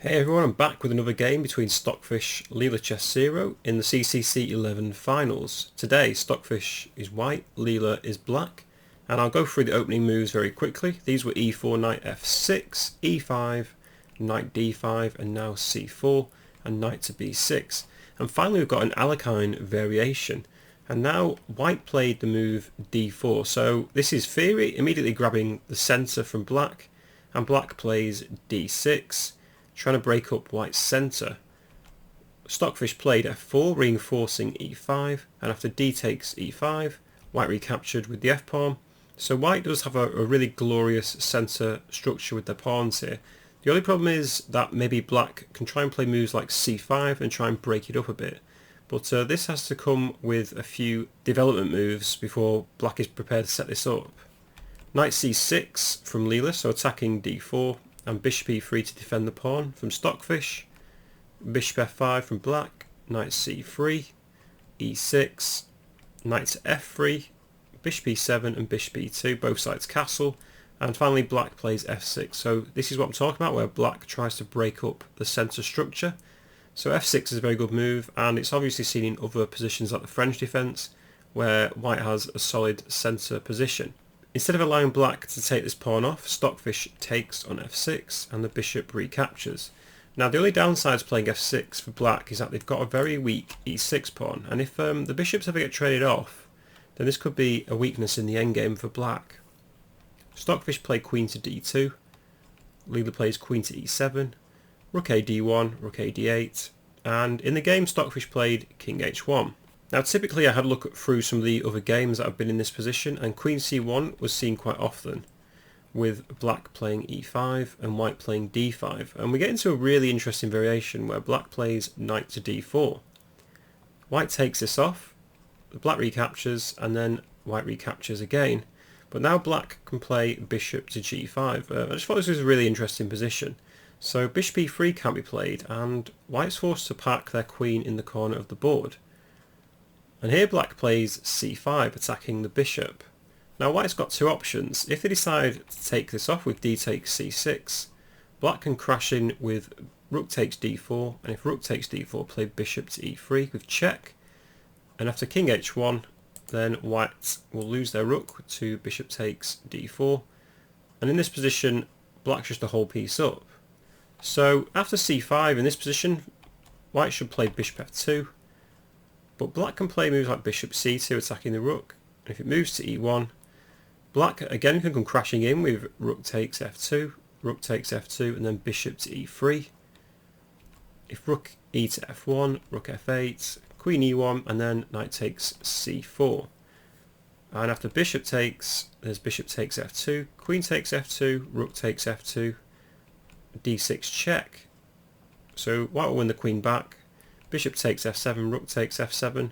Hey everyone, I'm back with another game between Stockfish, Leela Chess 0 in the CCC11 finals. Today Stockfish is white, Leela is black, and I'll go through the opening moves very quickly. These were e4, knight f6, e5, knight d5, and now c4, and knight to b6. And finally we've got an Alekhine variation. And now white played the move d4, so this is theory, immediately grabbing the centre from black, and black plays d6. Trying to break up white's centre. Stockfish played f4, reinforcing e5, and after d takes e5, white recaptured with the f-pawn. So white does have a really glorious centre structure with their pawns here. The only problem is that maybe black can try and play moves like c5 and try and break it up a bit. But this has to come with a few development moves before black is prepared to set this up. Knight c6 from Leela, so attacking d4. And bishop e3 to defend the pawn from Stockfish, bishop f5 from black, knight c3, e6, knight to f3, bishop e7 and bishop e2, both sides castle, and finally black plays f6. So this is what I'm talking about, where black tries to break up the centre structure. So f6 is a very good move, and it's obviously seen in other positions like the French defence, where white has a solid centre position. Instead of allowing black to take this pawn off, Stockfish takes on f6 and the bishop recaptures. Now the only downside to playing f6 for black is that they've got a very weak e6 pawn, and if the bishops ever get traded off, then this could be a weakness in the endgame for black. Stockfish played queen to d2, Leela plays queen to e7, rook a d1, rook a d8, and in the game Stockfish played king h1. Now typically I had a look through some of the other games that have been in this position, and queen c1 was seen quite often, with black playing e5 and white playing d5, and we get into a really interesting variation where black plays knight to d4. White takes this off, black recaptures, and then white recaptures again, but now black can play bishop to g5. I just thought this was a really interesting position. So bishop e3 can't be played, and white's forced to park their queen in the corner of the board. And here black plays c5, attacking the bishop. Now white's got two options. If they decide to take this off with d takes c6, black can crash in with rook takes d4, and if rook takes d4, play bishop to e3 with check. And after king h1, then white will lose their rook to bishop takes d4. And in this position, black's just a whole piece up. So after c5, in this position, white should play bishop f2. But black can play moves like bishop c2 attacking the rook, and if it moves to e1, black again can come crashing in with rook takes f2, and then bishop to e3. If rook e to f1, rook f8, queen e1, and then knight takes c4. And after bishop takes, there's bishop takes f2, queen takes f2, rook takes f2, d6 check. So white will win the queen back. Bishop takes f7, rook takes f7,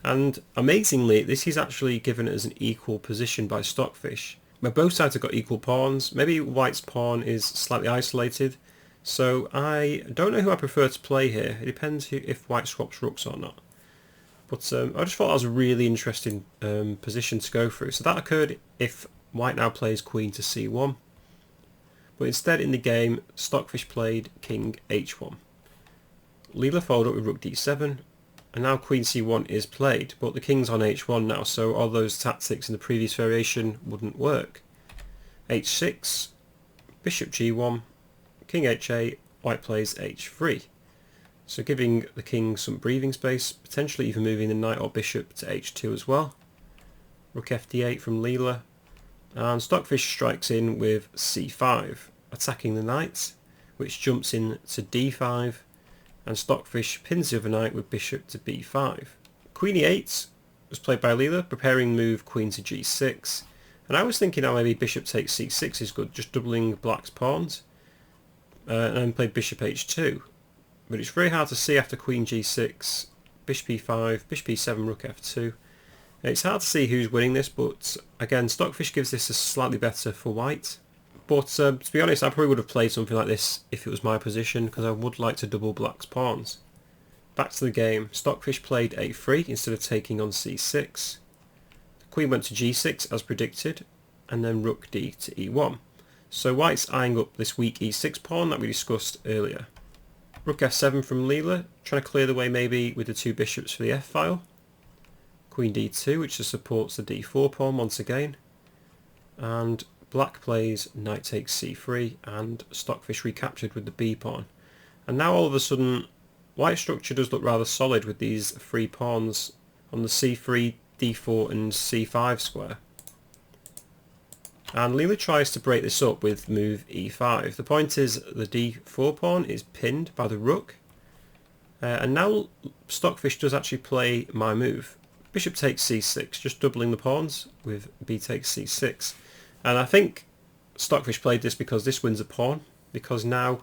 and amazingly this is actually given as an equal position by Stockfish, where both sides have got equal pawns. Maybe white's pawn is slightly isolated, so I don't know who I prefer to play here. It depends if white swaps rooks or not. But I just thought that was a really interesting position to go through. So that occurred if white now plays queen to c1, but instead in the game Stockfish played king h1. Leela followed up with rook d7, and now queen c1 is played, but the king's on h1 now, so all those tactics in the previous variation wouldn't work. h6, bishop g1, king h8, white plays h3. So giving the king some breathing space, potentially even moving the knight or bishop to h2 as well. Rook fd8 from Leela, and Stockfish strikes in with c5, attacking the knight, which jumps in to d5, and Stockfish pins the other knight with bishop to b5. Queen e8 was played by Leela, preparing the move queen to g6, and I was thinking now maybe bishop takes c6 is good, just doubling black's pawns, and then played bishop h2, but it's very hard to see after queen g6, bishop e5, bishop e7, rook f2. It's hard to see who's winning this, but again Stockfish gives this a slightly better for white. But to be honest, I probably would have played something like this if it was my position, because I would like to double black's pawns. Back to the game, Stockfish played a3 instead of taking on c6. The queen went to g6 as predicted, and then rook d to e1. So white's eyeing up this weak e6 pawn that we discussed earlier. Rook f7 from Leela, trying to clear the way maybe with the two bishops for the f file. Queen d2, which just supports the d4 pawn once again. And black plays knight takes c3 and Stockfish recaptured with the b pawn. And now all of a sudden white structure does look rather solid with these three pawns on the c3, d4 and c5 square. And Leela tries to break this up with move e5. The point is the d4 pawn is pinned by the rook. And now Stockfish does actually play my move. Bishop takes c6, just doubling the pawns with b takes c6. And I think Stockfish played this because this wins a pawn, because now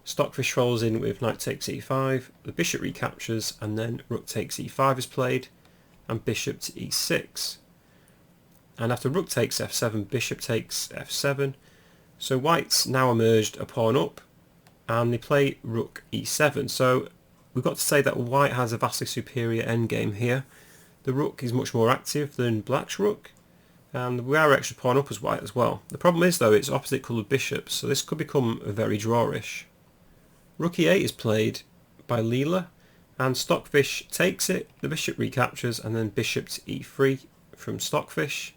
Stockfish follows in with knight takes e5, the bishop recaptures, and then rook takes e5 is played, and bishop to e6. And after rook takes f7, bishop takes f7. So white's now emerged a pawn up, and they play rook e7. So we've got to say that white has a vastly superior endgame here. The rook is much more active than black's rook, and we are extra pawn up as white as well. The problem is though it's opposite coloured bishops, so this could become very drawish. Rook e8 is played by Leela, and Stockfish takes it, the bishop recaptures, and then bishop to e3 from Stockfish,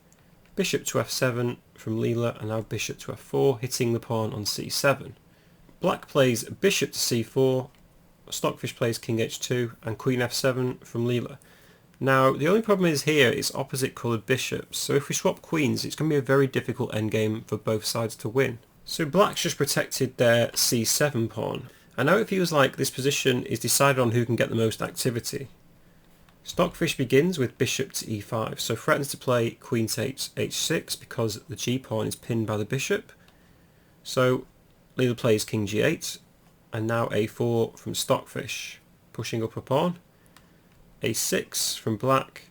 bishop to f7 from Leela, and now bishop to f4, hitting the pawn on c7. Black plays bishop to c4, Stockfish plays king h2, and queen f7 from Leela. Now the only problem is here it's opposite coloured bishops, so if we swap queens it's going to be a very difficult endgame for both sides to win. So black's just protected their c7 pawn, and now it feels like this position is decided on who can get the most activity. Stockfish begins with bishop to e5, so threatens to play queen takes h6 because the g pawn is pinned by the bishop. So Leela plays king g8, and now a4 from Stockfish, pushing up a pawn. a6 from black.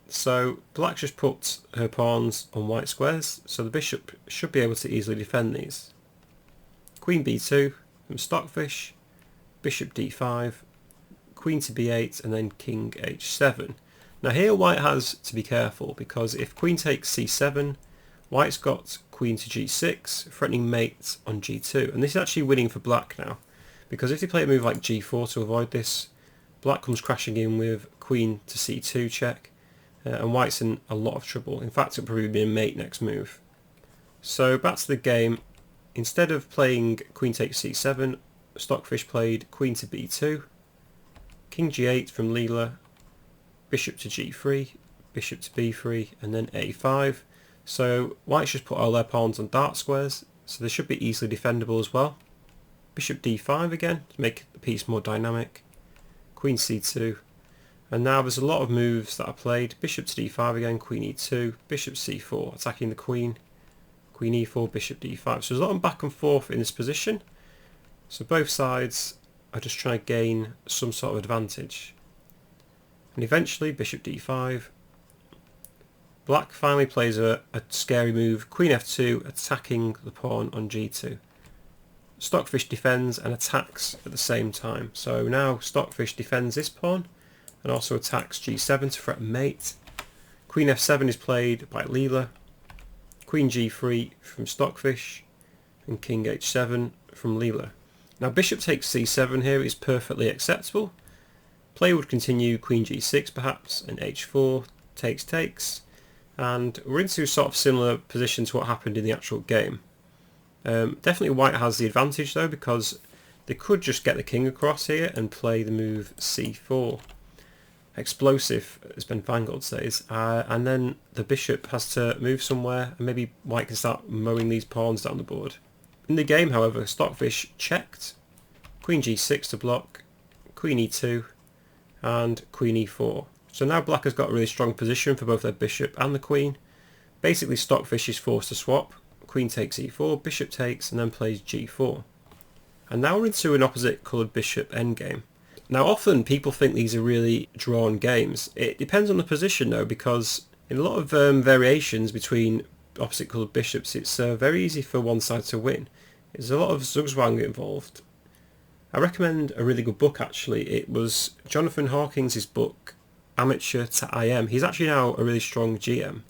So black just put her pawns on white squares, so the bishop should be able to easily defend these. Queen b2 from Stockfish, bishop d5, queen to b8, and then king h7. Now here white has to be careful, because if queen takes c7, white's got queen to g6, threatening mate on g2, and this is actually winning for black now, because if they play a move like g4 to avoid this, black comes crashing in with queen to c2 check, and white's in a lot of trouble. In fact, it'll probably be a mate next move. So back to the game. Instead of playing queen takes c7, Stockfish played queen to b2, king g8 from Leela, bishop to g3, bishop to b3, and then a5. So white's just put all their pawns on dark squares, so they should be easily defendable as well. Bishop d5 again to make the piece more dynamic. Queen c2, and now there's a lot of moves that are played. Bishop to d5 again, queen e2, bishop c4, attacking the queen, queen e4, bishop d5. So there's a lot of back and forth in this position, so both sides are just trying to gain some sort of advantage. And eventually bishop d5, black finally plays a scary move, queen f2, attacking the pawn on g2. Stockfish defends and attacks at the same time. So now Stockfish defends this pawn and also attacks g7 to threaten mate. Queen f7 is played by Leela, queen g3 from Stockfish, and king h7 from Leela. Now bishop takes c7 here is perfectly acceptable. Play would continue queen g6 perhaps, and h4 takes, and we're into sort of similar position to what happened in the actual game. Definitely white has the advantage though, because they could just get the king across here and play the move c4. Explosive, as Ben Fangold says, and then the bishop has to move somewhere, and maybe white can start mowing these pawns down the board. In the game however, Stockfish checked, queen g6 to block, queen e2, and queen e4. So now black has got a really strong position for both their bishop and the queen. Basically Stockfish is forced to swap. Queen takes e4, bishop takes, and then plays g4. And now we're into an opposite coloured bishop endgame. Now often people think these are really drawn games. It depends on the position though, because in a lot of variations between opposite coloured bishops it's very easy for one side to win. There's a lot of zugzwang involved. I recommend a really good book actually. It was Jonathan Hawkins' book Amateur to IM. He's actually now a really strong GM.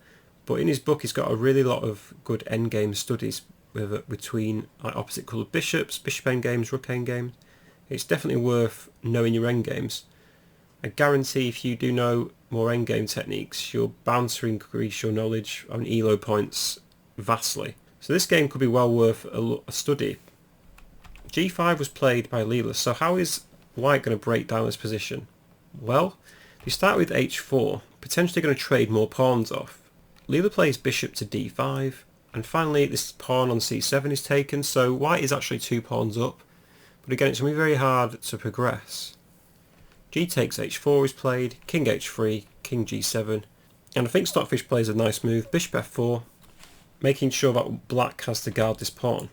But in his book he's got a really lot of good endgame studies between like, opposite coloured bishops, bishop endgames, rook endgames, It's definitely worth knowing your endgames. I guarantee if you do know more endgame techniques, you're bound to increase your knowledge on elo points vastly. So this game could be well worth a study. G5 was played by Leela, so how is White going to break down this position? Well, you start with h4, potentially going to trade more pawns off. Leela plays bishop to d5, and finally this pawn on c7 is taken, so White is actually 2 pawns up, but again it's going to be very hard to progress. G takes h4 is played, king h3, king g7, and I think Stockfish plays a nice move, bishop f4, making sure that black has to guard this pawn.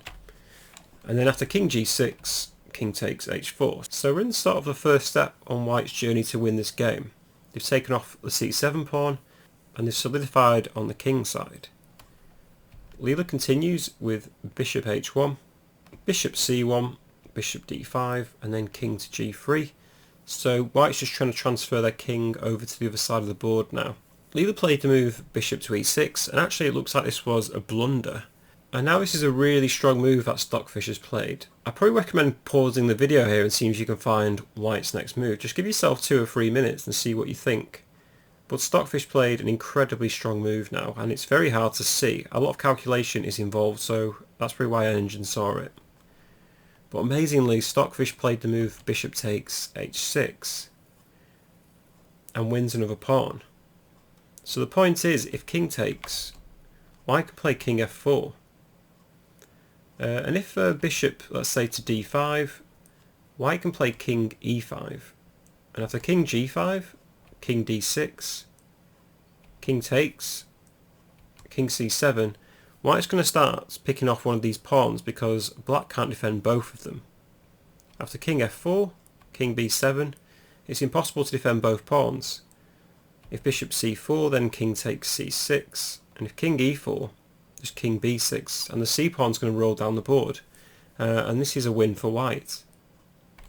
And then after king g6, king takes h4. So we're in sort of the first step on White's journey to win this game. They've taken off the c7 pawn, and they've solidified on the king side. Leela continues with bishop h1, bishop c1, bishop d5, and then king to g3. So White's just trying to transfer their king over to the other side of the board now. Leela played the move bishop to e6, and actually it looks like this was a blunder. And now this is a really strong move that Stockfish has played. I probably recommend pausing the video here and seeing if you can find White's next move. Just give yourself 2 or 3 minutes and see what you think. But Stockfish played an incredibly strong move now, and it's very hard to see. A lot of calculation is involved, so that's probably why Engine saw it. But amazingly, Stockfish played the move bishop takes h6 and wins another pawn. So the point is, if king takes, White can play king f4. And if bishop, let's say to d5, White can play king e5. And after king g5, king d6, king takes, king c7, White's going to start picking off one of these pawns because black can't defend both of them. After king f4, king b7, it's impossible to defend both pawns. If bishop c4, then king takes c6, and if king e4, just king b6, and the c pawn's going to roll down the board, and this is a win for White.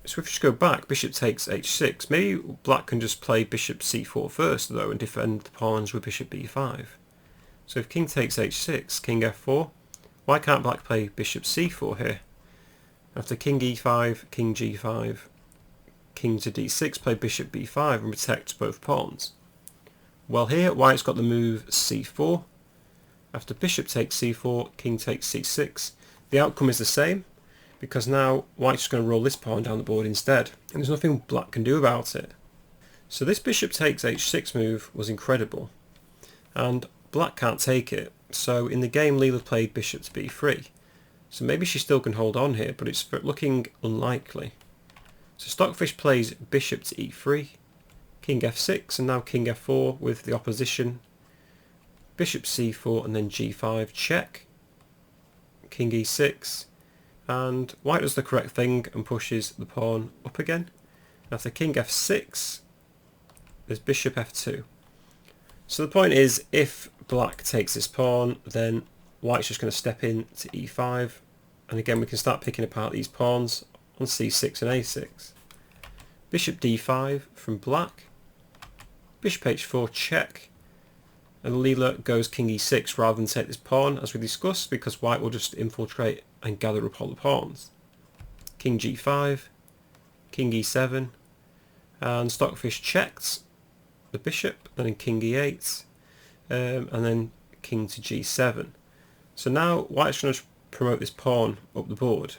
So if we just go back, bishop takes h6, maybe black can just play bishop c4 first though and defend the pawns with bishop b5. So if king takes h6, king f4, why can't black play bishop c4 here? After king e5, king g5, king to d6, play bishop b5 and protect both pawns. Well, here White's got the move c4. After bishop takes c4, king takes c6. The outcome is the same, because now White's just going to roll this pawn down the board instead, and there's nothing black can do about it. So this bishop takes h6 move was incredible, and black can't take it, so in the game Leela played bishop to b3. So maybe she still can hold on here, but it's looking unlikely. So Stockfish plays bishop to e3, king f6, and now king f4 with the opposition. Bishop c4 and then g5, check, king e6, and White does the correct thing and pushes the pawn up again. After king f6, there's bishop f2. So the point is, if black takes this pawn, then White's just going to step in to e5, and again we can start picking apart these pawns on c6 and a6. Bishop d5 from black, bishop h4, check, and Leela goes king e6 rather than take this pawn as we discussed, because White will just infiltrate and gather up all the pawns. King g5, king e7, and Stockfish checked the bishop, then king e8, and then king to g7. So now White's going to promote this pawn up the board.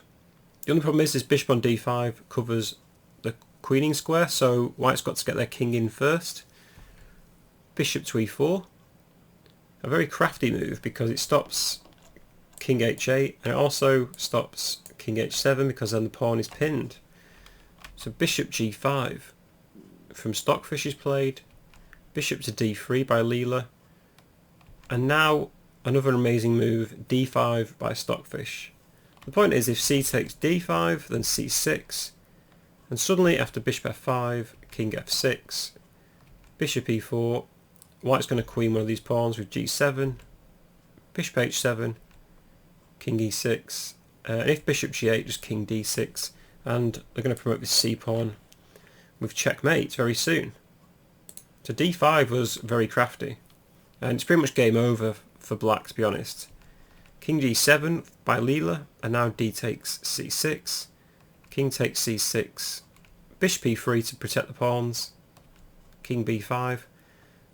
The only problem is this bishop on d5 covers the queening square, so White's got to get their king in first. Bishop to e4, a very crafty move because it stops king h8 and it also stops king h7 because then the pawn is pinned. So bishop g5 from Stockfish is played, bishop to d3 by Leela, and now another amazing move, d5 by Stockfish. The point is, if c takes d5, then c6, and suddenly after bishop f5, king f6, bishop e4, White's going to queen one of these pawns with g7, bishop h7, king e6, and if bishop g8, just king d6, and they're going to promote this c pawn with checkmate very soon. So d5 was very crafty, and it's pretty much game over for black, to be honest. King g7 by Leela, and now d takes c6, king takes c6, bishop e3 to protect the pawns, king b5,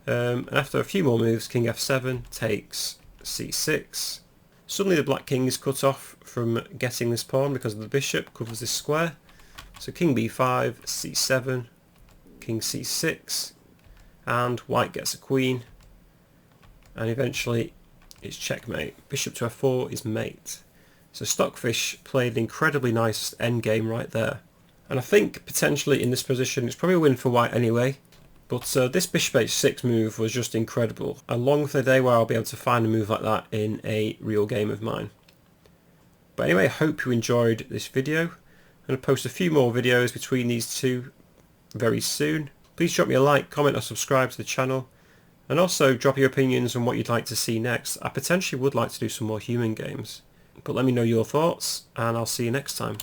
and after a few more moves, king f7 takes c6. Suddenly the black king is cut off from getting this pawn because the bishop covers this square. So king b5, c7, king c6, and white gets a queen, and eventually it's checkmate. Bishop to f4 is mate. So Stockfish played an incredibly nice endgame right there. And I think potentially in this position it's probably a win for white anyway. But this bishop h6 move was just incredible. And long for the day where I'll be able to find a move like that in a real game of mine. But anyway, I hope you enjoyed this video. I'm going to post a few more videos between these two very soon. Please drop me a like, comment or subscribe to the channel. And also drop your opinions on what you'd like to see next. I potentially would like to do some more human games. But let me know your thoughts and I'll see you next time.